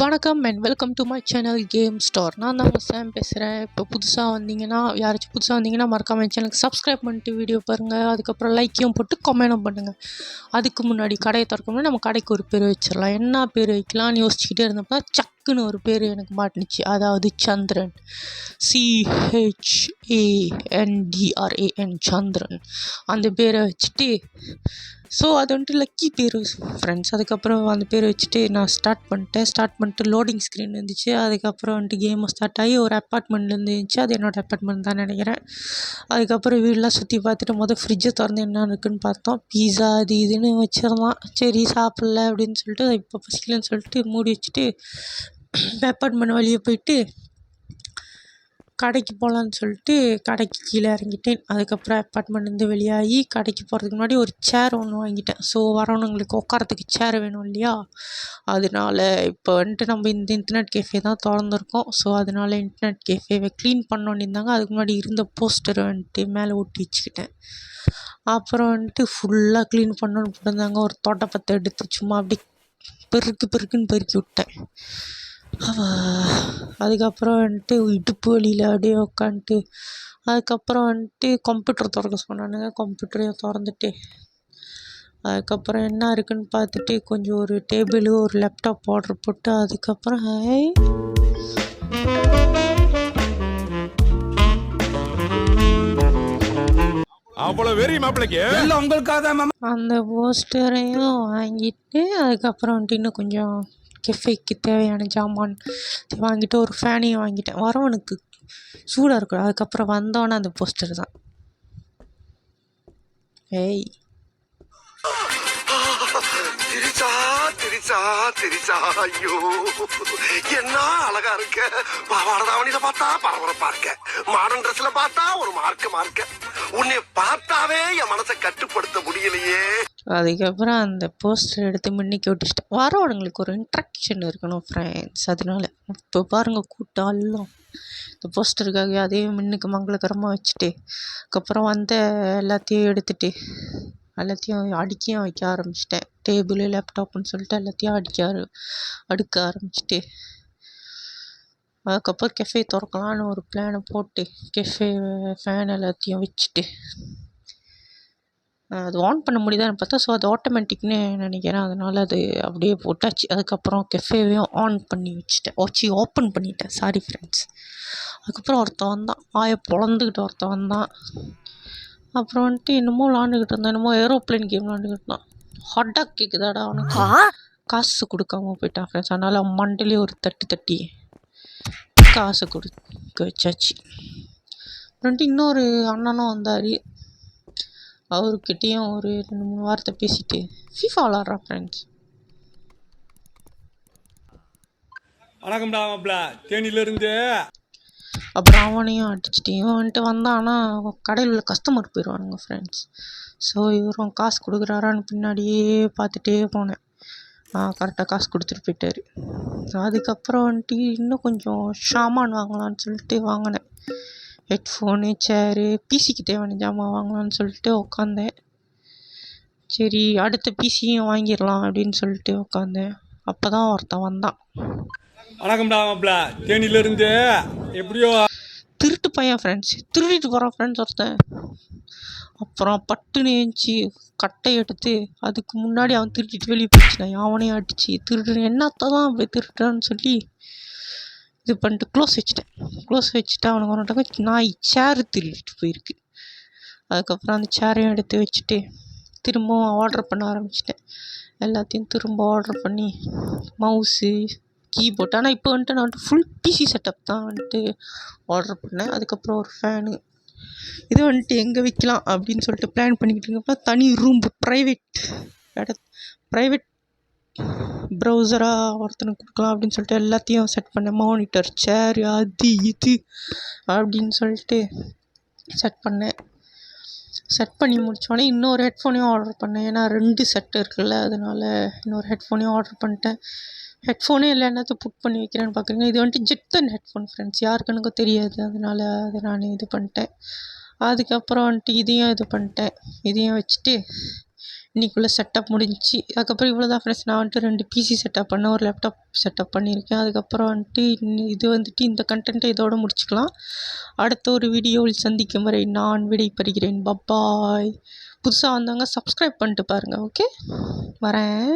வணக்கம் and welcome to my channel game star. நான் தான் சாம் பேசுகிறேன். இப்போ யாராச்சும் புதுசாக வந்தீங்கன்னா மறக்காம என் சேனலுக்கு சப்ஸ்கிரைப் பண்ணிட்டு வீடியோ பாருங்கள். அதுக்கப்புறம் லைக்கையும் போட்டு கமெண்ட்டும் பண்ணுங்கள். அதுக்கு முன்னாடி கடையை திறக்க முன்னாடி நம்ம கடைக்கு ஒரு பேர் வச்சிடலாம். என்ன பேர் வைக்கலாம்னு யோசிச்சுக்கிட்டே இருந்தப்போ சக்குன்னு ஒரு பேர் எனக்கு மாட்டுனுச்சு. அதாவது சந்திரன், CHANDRAN, சந்திரன். அந்த பேரை வச்சுட்டு அது வந்துட்டு லக்கி பேர் ஃப்ரெண்ட்ஸ். அதுக்கப்புறம் அந்த பேர் வச்சுட்டு நான் ஸ்டார்ட் பண்ணிட்டு லோடிங் ஸ்க்ரீன் இருந்துச்சு. அதுக்கப்புறம் வந்துட்டு கேமை ஸ்டார்ட் ஆகி ஒரு அப்பார்ட்மெண்ட்லேருந்து இருந்துச்சு. அது என்னோடய அப்பார்ட்மெண்ட் தான் நினைக்கிறேன். அதுக்கப்புறம் வீடெலாம் சுற்றி பார்த்துட்டு ஃப்ரிட்ஜை திறந்து என்ன இருக்குன்னு பார்த்தோம். பீஸா அது இதுன்னு வச்சிடலாம். சரி சாப்பிட்ல அப்படின்னு சொல்லிட்டு இப்போ பசிக்கலன்னு சொல்லிட்டு மூடி வச்சுட்டு அப்பார்ட்மெண்ட் வெளியே போயிட்டு கடைக்கு போகலான்னு சொல்லிட்டு கடைக்கு கீழே இறங்கிட்டேன். அதுக்கப்புறம் அப்பார்ட்மெண்ட்லேருந்து வெளியாகி கடைக்கு போகிறதுக்கு முன்னாடி ஒரு சேர் ஒன்று வாங்கிட்டேன். வரவனுங்களுக்கு உட்காரத்துக்கு சேர் வேணும் இல்லையா? அதனால இப்போ வந்துட்டு நம்ம இந்த இன்டர்நெட் கேஃபே தான் திறந்துருக்கோம். அதனால இன்டர்நெட் கேஃபேவை க்ளீன் பண்ணோன்னு இருந்தாங்க. அதுக்கு முன்னாடி இருந்த போஸ்டரை வந்துட்டு மேலே ஒட்டி வச்சுக்கிட்டேன். அப்புறம் வந்துட்டு ஃபுல்லாக க்ளீன் பண்ணோன்னு போட்டிருந்தாங்க. ஒரு தோட்டப்பத்தை எடுத்து சும்மா அப்படி பெருக்குன்னு பெருக்கி விட்டேன். அதுக்கப்புறம் வந்துட்டு இடுப்பு வலியில் அப்படியே உட்காந்துட்டு அதுக்கப்புறம் வந்துட்டு கம்ப்யூட்டர் திறக்க சொன்னானுங்க. கம்ப்யூட்டரையும் திறந்துட்டு அதுக்கப்புறம் என்ன இருக்குன்னு பார்த்துட்டு கொஞ்சம் ஒரு டேபிள் ஒரு லேப்டாப் ஆர்டர் போட்டு அதுக்கப்புறம் அந்த போஸ்டரையும் வாங்கிட்டு அதுக்கப்புறம் வந்துட்டு இன்னும் கொஞ்சம் கெஃபேக்கு தேவையான ஜாமான் வாங்கிட்டு ஒரு ஃபேனையும் வாங்கிட்டேன். வரவனுக்கு சூடாக இருக்கும். அதுக்கப்புறம் வந்தோன்னே அந்த போஸ்டர் தான். திரிச்சா ஐயோ என்ன அழகா இருக்க. பாவாடை தாவணியில பார்த்தா பரபரப்பா இருக்க. மாடர்ன் ட்ரெஸ்ல பார்த்தா ஒரு மார்க்க உன்னை பார்த்தாவே என் மனசை கட்டுப்படுத்த முடியலையே. அதுக்கப்புறம் அந்த போஸ்டர் எடுத்து முன்னிக்கு விட்டுட்டேன். வரவங்களுக்கு ஒரு இன்ட்ராக்ஷன் இருக்கணும் ஃப்ரெண்ட்ஸ். அதனால இப்போ பாருங்கள் கூட்டம் எல்லாம் இந்த போஸ்டருக்காக அதே முன்னுக்கு மங்களகரமாக வச்சுட்டு அதுக்கப்புறம் எல்லாத்தையும் எடுத்துட்டு எல்லாத்தையும் அடுக்கியும் வைக்க ஆரம்பிச்சிட்டேன். டேபிள் லேப்டாப்னு சொல்லிட்டு எல்லாத்தையும் அடுக்க ஆரம்பிச்சிட்டு அதுக்கப்புறம் கெஃபே திறக்கலான்னு ஒரு பிளானை போட்டு கெஃபே ஃபேன் எல்லாத்தையும் வச்சுட்டு அது ஆன் பண்ண முடியுதான்னு பார்த்தா அது ஆட்டோமேட்டிக்னு நினைக்கிறேன். அதனால் அது அப்படியே போட்டாச்சு. அதுக்கப்புறம் கெஃபேவையும் ஆன் பண்ணி வச்சுட்டேன். ஓப்பன் பண்ணிட்டேன். Sorry friends. அதுக்கப்புறம் ஒருத்தன் வந்தான். பொழந்துக்கிட்டு ஒருத்தன் வந்தான். அப்புறம் வந்துட்டு என்னமோ விளாண்டுக்கிட்டு இருந்தான். என்னமோ ஏரோப்ளேன் கேம் விளாண்டுக்கிட்டு இருந்தான். ஹாட்டாக கேட்குதாடா அவனுக்கு. காசு கொடுக்காம போயிட்டான் ஃப்ரெண்ட்ஸ். அதனால் மண்டலே ஒரு தட்டி காசு கொடுக்க வச்சாச்சு. வந்துட்டு இன்னொரு அண்ணனும் வந்தார். அவர்கிட்டையும் ஒரு 2-3 வார்த்தை பேசிட்டு FIFA விளாட்றான் ஃப்ரெண்ட்ஸ். வணக்கம்டா மாப்ள தேனியிலேருந்து. அப்புறம் அவனையும் அடிச்சுட்டு இவன் வந்துட்டு வந்தான். ஆனால் கடையில் உள்ள கஸ்டமர் போயிடுவானுங்க ஃப்ரெண்ட்ஸ். இவரும் காசு கொடுக்குறாரான்னு பின்னாடியே பார்த்துட்டே போனேன். கரெக்டாக காசு கொடுத்துட்டு போயிட்டார். அதுக்கப்புறம் வந்துட்டு இன்னும் கொஞ்சம் சாமான் வாங்கலான்னு சொல்லிட்டு வாங்கினேன். ஹெட்ஃபோனு, சேரு, பிசிக்கு தேவையான ஜாமான் வாங்கலான்னு சொல்லிட்டு உட்காந்தேன். சரி அடுத்த பிசியும் வாங்கிடலாம் அப்படின்னு சொல்லிட்டு உட்காந்தேன். அப்போ தான் ஒருத்தன் வந்தான். வணக்கம்டா மாப்ள தேனியிலேருந்து. எப்படியோ திருட்டு பையன் ஃப்ரெண்ட்ஸ். திருடிட்டு போகிறான் ஃப்ரெண்ட்ஸ் ஒருத்தன். அப்புறம் பட்டுன்னு ஏஞ்சி கட்டை எடுத்து அதுக்கு முன்னாடி அவன் திருட்டிட்டு வெளியே போயிடுச்சுனான். அவனையும் அடித்து திருடுன்னு என்னத்தை தான் அப்படி திருட்டுறான்னு சொல்லி இது பண்ணிட்டு க்ளோஸ் வச்சுட்டு அவனுக்கு ஒன்றாங்க நாய் சேர் திருடிட்டு போயிருக்கு. அதுக்கப்புறம் அந்த சேரையும் எடுத்து வச்சுட்டு திரும்பவும் ஆர்டர் பண்ண ஆரம்பிச்சிட்டேன். எல்லாத்தையும் திரும்ப ஆர்டர் பண்ணி மவுஸு, கீபோர்ட். ஆனால் இப்போ வந்துட்டு நான் ஃபுல் பிசி செட்டப் தான் ஆர்டர் பண்ணேன். அதுக்கப்புறம் ஒரு ஃபேனு. இது எங்கே வைக்கலாம் அப்படின்னு சொல்லிட்டு பிளான் பண்ணிக்கிட்டு இருக்கப்போ தனி ரூம் ப்ரைவேட் ப்ரௌசராக ஒருத்தனுக்கு கொடுக்கலாம் அப்படின்னு சொல்லிட்டு எல்லாத்தையும் செட் பண்ணேன். மானிட்டர், சேர், அது இது அப்படின்னு சொல்லிட்டு செட் பண்ணி முடித்தோடனே இன்னொரு ஹெட்ஃபோனையும் ஆர்டர் பண்ணேன். ஏன்னா 2 செட்டு இருக்குல்ல, அதனால் இன்னொரு ஹெட்ஃபோனையும் ஆர்டர் பண்ணிட்டேன். ஹெட்ஃபோனே இல்லை என்னத்தை புக் பண்ணி வைக்கிறேன்னு பார்க்குறீங்க. இது ஜெட்டன் ஹெட்ஃபோன் ஃப்ரெண்ட்ஸ். யாருக்கு எனக்கு தெரியாது. அதனால் அதை நான் இது பண்ணிட்டேன். அதுக்கப்புறம் இதையும் இது பண்ணிட்டேன். இதையும் வச்சுட்டு இன்றைக்குள்ளே செட்டப் முடிஞ்சிச்சு. அதுக்கப்புறம் இவ்வளோ தான் ஃப்ரெண்ட்ஸ். நான் வந்துட்டு 2 பிசி செட்டப் பண்ணேன், ஒரு லேப்டாப் செட்டப் பண்ணியிருக்கேன். அதுக்கப்புறம் வந்துட்டு இது வந்துட்டு இந்த கண்டென்ட்டை இதோட முடிச்சுக்கலாம். அடுத்த ஒரு வீடியோவில் சந்திக்கும் வரை நான் விடைபெறுகிறேன். பப்பாய். புதுசாக வந்தவங்க சப்ஸ்கிரைப் பண்ணிட்டு பாருங்கள். ஓகே, வரேன்.